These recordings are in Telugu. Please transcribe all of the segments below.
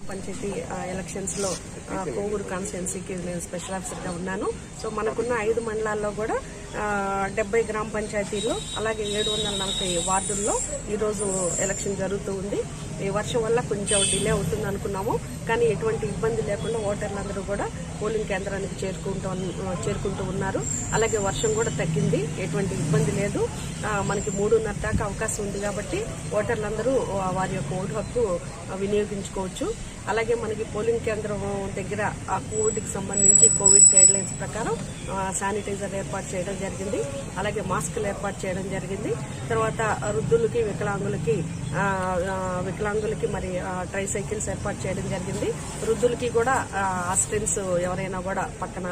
పంచాయతీ ఎలక్షన్స్ లో కోవూరు కాన్స్టిట్యున్సీకి నేను స్పెషల్ ఆఫీసర్ గా ఉన్నాను. సో మనకున్న 5 మండలాల్లో కూడా 70 గ్రామ పంచాయతీల్లో అలాగే 740 వార్డుల్లో ఈరోజు ఎలక్షన్ జరుగుతూ ఉంది. ఈ వర్షం వల్ల కొంచెం డిలే అవుతుంది అనుకున్నాము, కానీ ఎటువంటి ఇబ్బంది లేకుండా ఓటర్లందరూ కూడా పోలింగ్ కేంద్రానికి చేరుకుంటూ ఉన్నారు. అలాగే వర్షం కూడా తగ్గింది, ఎటువంటి ఇబ్బంది లేదు. మనకి 3:30 దాకా అవకాశం ఉంది కాబట్టి ఓటర్లందరూ వారి యొక్క ఓటు హక్కు వినియోగించుకోవచ్చు. అలాగే మనకి పోలింగ్ కేంద్రం దగ్గర ఆ కోవిడ్కి సంబంధించి కోవిడ్ గైడ్ లైన్స్ ప్రకారం శానిటైజర్ ఏర్పాటు చేయడం జరిగింది, అలాగే మాస్కులు ఏర్పాటు చేయడం జరిగింది. తర్వాత వృద్ధులకి వికలాంగులకి మరి ట్రైసైకిల్స్ ఏర్పాటు చేయడం జరిగింది. వృద్ధులకి కూడా అసిస్టెంట్స్ ఎవరైనా కూడా పక్కన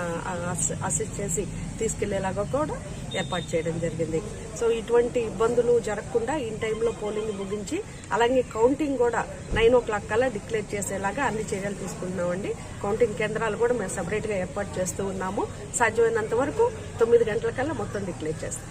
అసిస్ట్ చేసి తీసుకెళ్లేలాగా కూడా ఏర్పాటు చేయడం జరిగింది. సో ఇటువంటి ఇబ్బందులు జరగకుండా ఇన్ టైంలో పోలింగ్ ముగించి అలాగే కౌంటింగ్ కూడా 9 o'clock కల్లా డిక్లేర్ చేసేలాగా అన్ని చర్యలు తీసుకుంటున్నామండి. కౌంటింగ్ కేంద్రాలు కూడా మేము సపరేట్ గా ఏర్పాటు చేస్తూ ఉన్నాము. సాధ్యమైనంత వరకు 9 గంటల కల్లా మొత్తం డిక్లేర్ చేస్తాం.